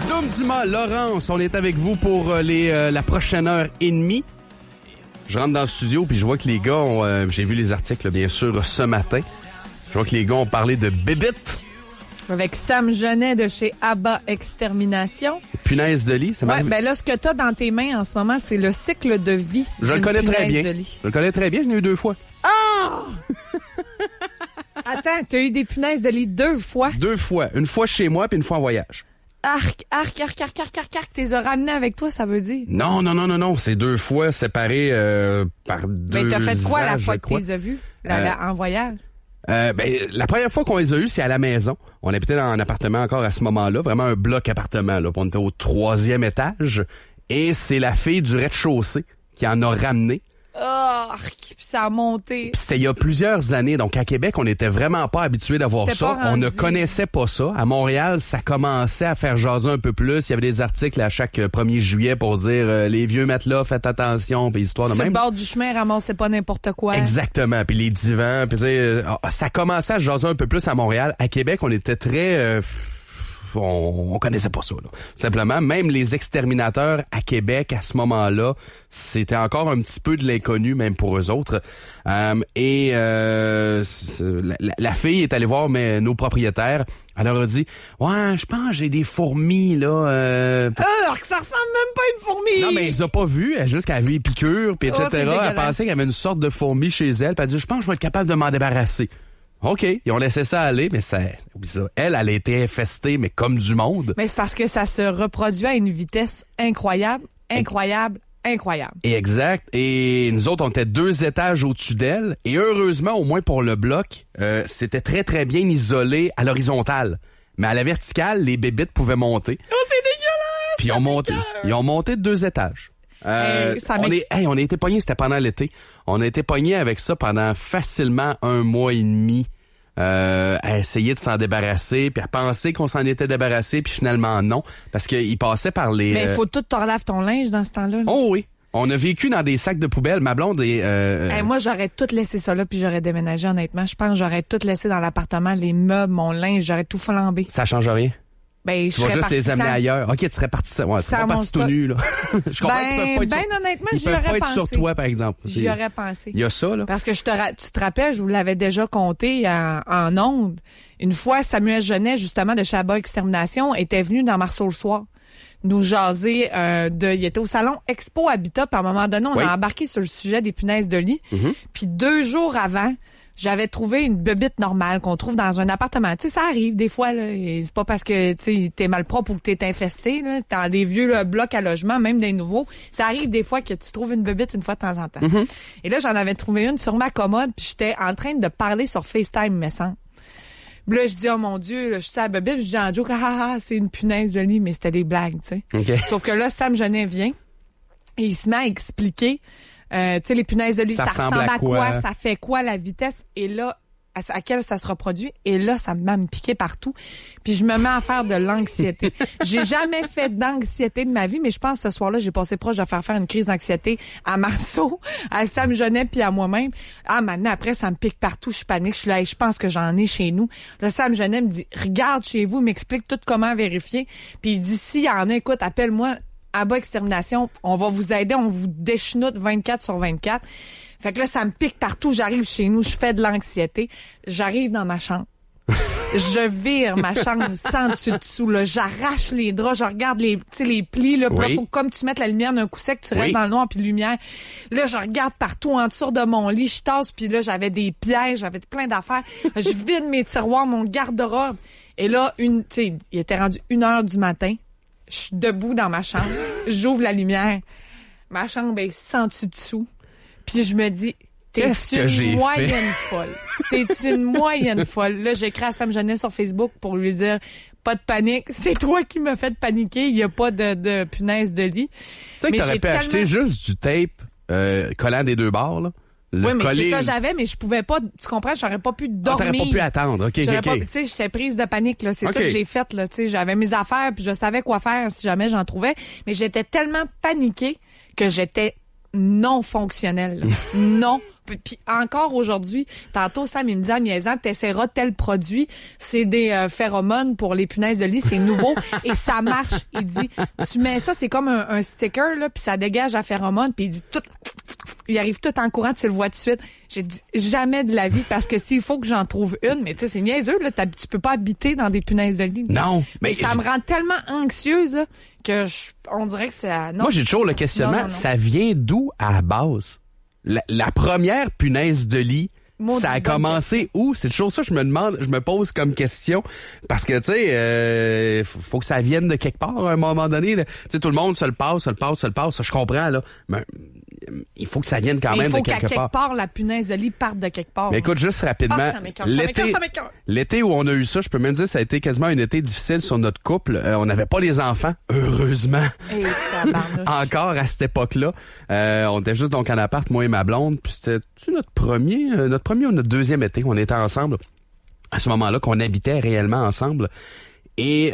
Dom Dumas, Laurence, on est avec vous pour la prochaine heure et demie. Je rentre dans le studio puis je vois que les gars ont... j'ai vu les articles, bien sûr, ce matin. Je vois que les gars ont parlé de bébites. Avec Sam Genet de chez ABBA Extermination. Punaise de lit, ça m'arrive. Ouais, ben là, ce que t'as dans tes mains en ce moment, c'est le cycle de vie. Je le connais très bien. De lit. Je le connais très bien, je l'ai eu 2 fois. Ah! Attends, t'as eu des punaises de lit 2 fois? 2 fois. Une fois chez moi puis une fois en voyage. Arc, t'es ramené avec toi, ça veut dire? Non. C'est 2 fois séparées par 2 ans. Mais t'as fait quoi la fois que crois. tu les as vues en voyage? La première fois qu'on les a eus, c'est à la maison. On habitait dans un appartement encore à ce moment-là, vraiment un bloc appartement. Là. On était au 3e étage et c'est la fille du rez-de-chaussée qui en a ramené. Oh, puis ça a monté. Puis c'était il y a plusieurs années. Donc à Québec, on n'était vraiment pas habitué d'avoir ça. On ne connaissait pas ça. À Montréal, ça commençait à faire jaser un peu plus. Il y avait des articles à chaque 1er juillet pour dire les vieux matelas, faites attention, puis histoire de même. Sur le bord du chemin, ramassez pas n'importe quoi. Exactement. Puis les divans, puis ça commençait à jaser un peu plus à Montréal. À Québec, on était très on connaissait pas ça, là. Simplement, même les exterminateurs à Québec, à ce moment-là, c'était encore un petit peu de l'inconnu, même pour eux autres. La fille est allée voir nos propriétaires. Elle leur a dit, ouais, je pense que j'ai des fourmis, là. Alors que ça ressemble même pas à une fourmi! Non, mais elle les a pas vues. Elle juste qu'elle a vu les piqûres, puis etc. Elle pensait qu'il y avait une sorte de fourmi chez elle. Puis elle a dit, je pense que je vais être capable de m'en débarrasser. OK, ils ont laissé ça aller, mais elle a été infestée, mais comme du monde. Mais c'est parce que ça se reproduit à une vitesse incroyable. Et exact. Et nous autres, on était 2 étages au-dessus d'elle. Et heureusement, au moins pour le bloc, c'était très, très bien isolé à l'horizontale. Mais à la verticale, les bébites pouvaient monter. Oh, c'est dégueulasse! Puis ils ont monté de 2 étages. On a été pognés, c'était pendant l'été. On a été pognés avec ça pendant facilement 1 mois et demi à essayer de s'en débarrasser, puis à penser qu'on s'en était débarrassé, puis finalement non, parce qu'il passait par les... Mais il faut tout te relaver ton linge dans ce temps-là. Là. Oh oui. On a vécu dans des sacs de poubelle. Ma blonde est... moi, j'aurais tout laissé ça là, puis j'aurais déménagé, honnêtement. Je pense que j'aurais tout laissé dans l'appartement, les meubles, mon linge, j'aurais tout flambé. Ça change rien? Ben, tu vas juste les amener ailleurs. OK, tu serais parti... Ouais, tu serais pas parti tout nu, là. Je comprends qu'ils peuvent pas être honnêtement, ils peuvent pas être sur toi, par exemple. J'y aurais pensé. Il y a ça, là. Parce que tu te rappelles, je vous l'avais déjà compté en ondes. Une fois, Samuel Genet, justement, de chez ABBA Extermination, était venu dans Marceau le soir nous jaser il était au salon Expo Habitat, puis à un moment donné, on a embarqué sur le sujet des punaises de lit. Mm-hmm. Puis 2 jours avant, j'avais trouvé une bebite normale qu'on trouve dans un appartement. Tu sais, ça arrive des fois, là. Et c'est pas parce que, tu sais, t'es malpropre ou que t'es infesté, là. Dans des vieux blocs à logement, même des nouveaux. Ça arrive des fois que tu trouves une bebite une fois de temps en temps. Mm-hmm. Et là, j'en avais trouvé une sur ma commode, puis j'étais en train de parler sur FaceTime, me semble. Là, je dis, oh mon Dieu, là, je suis à la bebite, je dis en joke, c'est une punaise de lit, mais c'était des blagues, tu sais. Okay. Sauf que là, Sam Genet vient et il se met à expliquer, tu sais, les punaises de lit, ça ressemble à quoi, ça fait quoi la vitesse, et là, à quelle ça se reproduit, et là, ça m'a piqué partout, puis je me mets à faire de l'anxiété. J'ai jamais fait d'anxiété de ma vie, mais je pense que ce soir-là, j'ai passé proche de faire une crise d'anxiété à Marceau, à Sam Genet, puis à moi-même. Ah, maintenant, après, ça me pique partout, je panique, je suis là, je pense que j'en ai chez nous. Là, Sam Genet me dit, regarde chez vous, m'explique tout comment vérifier, puis il dit, s'il y en a, écoute, appelle-moi ABBA Extermination, on va vous aider, on vous déchenoute 24/24. Fait que là, ça me pique partout. J'arrive chez nous, je fais de l'anxiété. J'arrive dans ma chambre. Je vire ma chambre sans dessus-dessous, là. J'arrache les draps, je regarde les plis, là. Puis là, faut comme tu mettes la lumière d'un coup sec, tu restes dans le noir puis lumière. Là, je regarde partout en dessous de mon lit, je tasse, puis là, j'avais des pièges, j'avais plein d'affaires. Je vide mes tiroirs, mon garde-robe. Et là, il était rendu 1h du matin. Je suis debout dans ma chambre. J'ouvre la lumière. Ma chambre est sans dessus-dessous. Puis je me dis, t'es une moyenne folle. T'es une moyenne folle. Là, j'écris à Sam Genet sur Facebook pour lui dire, pas de panique, c'est toi qui m'as fait paniquer, il y a pas de punaise de lit. Tu sais que t'aurais pu acheter juste du tape collant des 2 bords, là. Oui, mais c'est ça j'avais, mais je pouvais pas, tu comprends, j'aurais pas pu dormir. T'aurais pas pu attendre, OK. Tu sais, j'étais prise de panique, là. C'est ça que j'ai fait, là. Tu sais, j'avais mes affaires, puis je savais quoi faire si jamais j'en trouvais. Mais j'étais tellement paniquée que j'étais non fonctionnel. Non. Puis encore aujourd'hui, tantôt Sam il me dit en niaisant, t'essaieras tel produit, c'est des phéromones pour les punaises de lit, c'est nouveau et ça marche. Il dit, tu mets ça, c'est comme un sticker là, puis ça dégage la phéromone, puis il dit tout, il arrive tout en courant, tu le vois tout de suite. J'ai dit jamais de la vie parce que s'il faut que j'en trouve une, mais tu sais c'est niaiseux là, tu peux pas habiter dans des punaises de lit. Non, mais ça me rend tellement anxieuse là, que on dirait que c'est non. Moi j'ai toujours le questionnement, non. Ça vient d'où à la base? La première punaise de lit, ça a commencé où? C'est toujours ça, je me pose comme question. Parce que, tu sais, faut que ça vienne de quelque part à un moment donné. Tu sais, tout le monde se le passe. Ça, je comprends, là. Mais il faut que ça vienne quand même de quelque part. Il faut qu'à quelque part, la punaise de lit parte de quelque part. Mais écoute, juste rapidement. L'été où on a eu ça, je peux même dire que ça a été quasiment un été difficile sur notre couple. On n'avait pas les enfants, heureusement. Encore à cette époque-là. On était juste donc en appart, moi et ma blonde. Puis c'était notre premier ou notre deuxième été. On était ensemble. À ce moment-là, qu'on habitait réellement ensemble. Et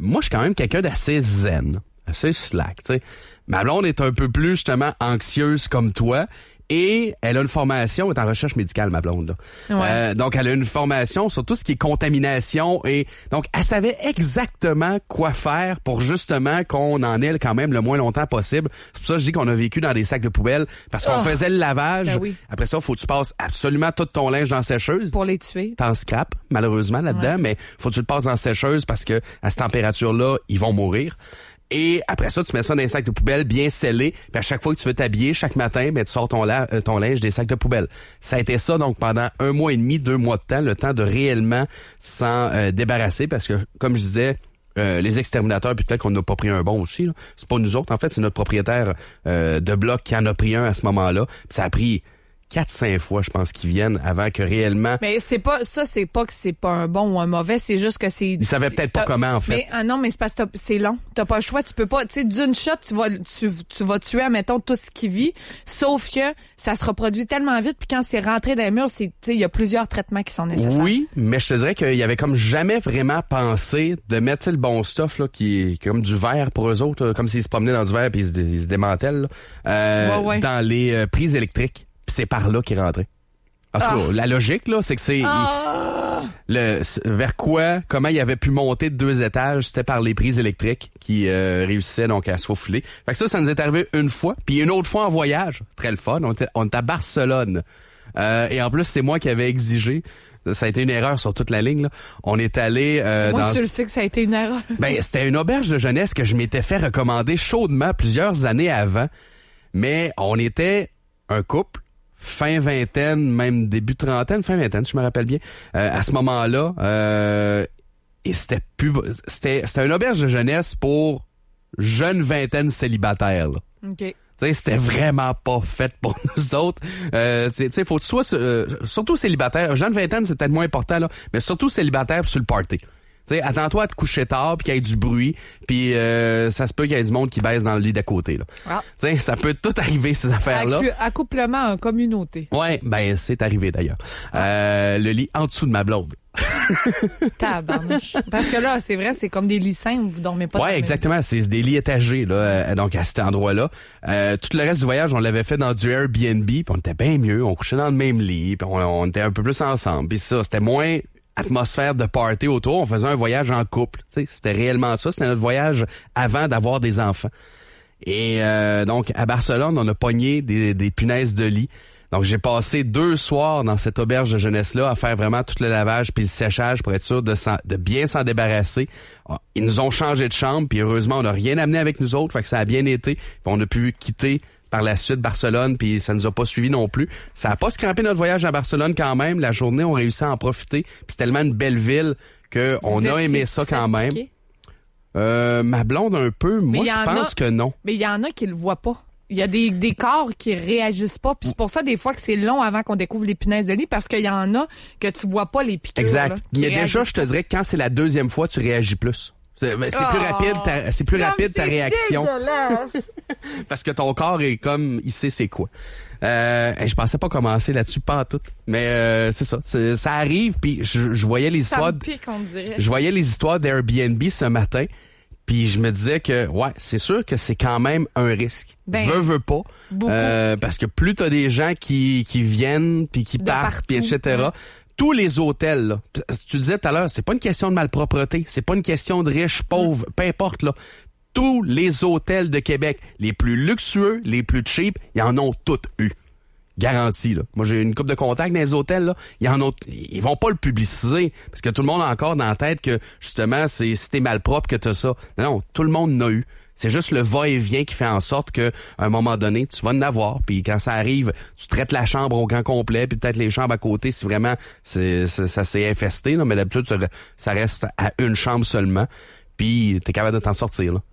moi, je suis quand même quelqu'un d'assez zen, assez slack, tu sais. Ma blonde est un peu plus, justement, anxieuse comme toi. Et elle a une formation, elle est en recherche médicale, ma blonde. Là. Ouais. Donc, elle a une formation sur tout ce qui est contamination. Et donc, elle savait exactement quoi faire pour justement qu'on en ait quand même le moins longtemps possible. C'est pour ça que je dis qu'on a vécu dans des sacs de poubelle parce qu'on faisait le lavage. Ben oui. Après ça, faut que tu passes absolument tout ton linge dans la sécheuse. Pour les tuer. T'en scrapes, malheureusement, là-dedans. Ouais. Mais faut que tu le passes dans la sécheuse parce que à cette température-là, ils vont mourir. Et après ça, tu mets ça dans les sacs de poubelle bien scellés. Puis à chaque fois que tu veux t'habiller, chaque matin, ben, tu sors ton linge des sacs de poubelle. Ça a été ça donc pendant 1 mois et demi, 2 mois de temps, le temps de réellement s'en débarrasser. Parce que, comme je disais, les exterminateurs, puis peut-être qu'on n'a pas pris un bon aussi. Là. C'est pas nous autres, en fait, c'est notre propriétaire de bloc qui en a pris un à ce moment-là. Puis ça a pris 4-5 fois, je pense, qu'ils viennent avant que réellement... Mais c'est pas que c'est pas un bon ou un mauvais, c'est juste que c'est... Ils savaient peut-être pas comment, en fait. Mais, non, mais c'est parce que c'est long. T'as pas le choix, tu peux pas... Tu sais, d'une shot, tu vas tuer, admettons, tout ce qui vit, sauf que ça se reproduit tellement vite, puis quand c'est rentré dans les murs, tu sais, il y a plusieurs traitements qui sont nécessaires. Oui, mais je te dirais qu'il y avait comme jamais vraiment pensé de mettre le bon stuff, là, qui est comme du verre pour eux autres, comme s'ils se promenaient dans du verre puis ils se démantèlent, là, dans les prises électriques. Puis c'est par là qu'il rentrait. En tout cas, la logique, là, c'est que c'est... Comment il avait pu monter de 2 étages, c'était par les prises électriques qui réussissaient donc à se faufiler. Fait que ça nous est arrivé une fois. Puis une autre fois en voyage, très le fun, on était à Barcelone. Et en plus, c'est moi qui avais exigé. Ça a été une erreur sur toute la ligne, là. On est allé tu le sais que ça a été une erreur. Ben, c'était une auberge de jeunesse que je m'étais fait recommander chaudement plusieurs années avant. Mais on était un couple, fin vingtaine, même début trentaine, fin vingtaine, je me rappelle bien, à ce moment-là. Et c'était une auberge de jeunesse pour jeunes vingtaines célibataires, là. OK. Tu sais, c'était vraiment pas fait pour nous autres. Tu sais, faut que tu sois surtout célibataire. Jeune vingtaine, c'est peut-être moins important, là, mais surtout célibataire sur le party. Tu sais, attends-toi à te coucher tard puis qu'il y ait du bruit, puis ça se peut qu'il y ait du monde qui baisse dans le lit d'à côté, là. Ah. Tu sais, ça peut tout arriver, ces affaires-là. Accouplement en communauté. Ouais, ben c'est arrivé d'ailleurs. Le lit en dessous de ma blonde. Tabarnouche. Parce que là, c'est vrai, c'est comme des lits simples, vous dormez pas. Ouais, exactement, c'est des lits étagés là, donc à cet endroit-là. Tout le reste du voyage, on l'avait fait dans du Airbnb, puis on était bien mieux, on couchait dans le même lit, puis on était un peu plus ensemble. Puis ça, c'était moins atmosphère de party autour, on faisait un voyage en couple. Tu sais, c'était réellement ça, c'était notre voyage avant d'avoir des enfants. Et donc à Barcelone, on a pogné des punaises de lit. Donc, j'ai passé 2 soirs dans cette auberge de jeunesse-là à faire vraiment tout le lavage puis le séchage pour être sûr de bien s'en débarrasser. Ils nous ont changé de chambre, puis heureusement, on n'a rien amené avec nous autres, fait que ça a bien été. Puis on a pu quitter par la suite Barcelone, puis ça nous a pas suivi non plus. Ça a pas scrappé notre voyage à Barcelone quand même. La journée, on réussit à en profiter. Puis c'est tellement une belle ville qu'on a aimé ça quand même. Ma blonde un peu, moi je pense que non. Mais il y en a qui le voient pas. Il y a des corps qui réagissent pas. Puis c'est pour ça, des fois, que c'est long avant qu'on découvre les punaises de lit, parce qu'il y en a que tu vois pas les piqûres. Exact. Là, mais déjà, je te dirais que quand c'est la 2e fois, tu réagis plus. C'est plus rapide ta réaction. Parce que ton corps est comme, il sait c'est quoi. Je pensais pas commencer là-dessus, pas en tout. Mais c'est ça. Ça arrive, puis je voyais les histoires. Ça me pique, on dirait. Je voyais les histoires d'Airbnb ce matin. Puis je me disais que, c'est sûr que c'est quand même un risque. Veux pas. Parce que plus t'as des gens qui viennent, puis qui partent, puis etc., tous les hôtels, là, tu le disais tout à l'heure, c'est pas une question de malpropreté, c'est pas une question de riches, pauvres, peu importe, là. Tous les hôtels de Québec, les plus luxueux, les plus cheap, ils en ont tous eu. Garanti, là. Moi, j'ai une couple de contacts dans les hôtels, là. Ils vont pas le publiciser, parce que tout le monde a encore dans la tête que, justement, c'est si t'es malpropre que t'as ça. Non, tout le monde n'a eu. C'est juste le va-et-vient qui fait en sorte que, à un moment donné, tu vas en avoir, puis quand ça arrive, tu traites la chambre au grand complet, puis peut-être les chambres à côté, si vraiment ça s'est infesté, là, mais d'habitude, ça reste à une chambre seulement, puis t'es capable de t'en sortir, là.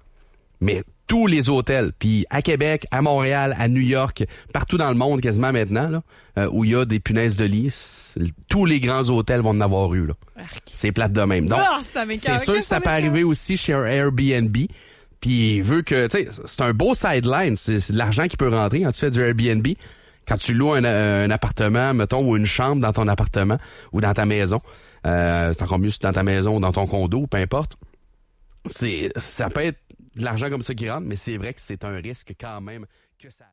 Mais tous les hôtels, puis à Québec, à Montréal, à New York, partout dans le monde quasiment maintenant, là, où il y a des punaises de lit, tous les grands hôtels vont en avoir eu, là. C'est plate de même. Donc, c'est sûr que ça peut arriver aussi chez un Airbnb. Puis vu que, tu sais, c'est un beau sideline, c'est de l'argent qui peut rentrer quand tu fais du Airbnb. Quand tu loues un appartement, mettons, ou une chambre dans ton appartement ou dans ta maison, c'est encore mieux si c'est dans ta maison ou dans ton condo, peu importe. Ça peut être de l'argent comme ça qui rentre, mais c'est vrai que c'est un risque quand même que ça...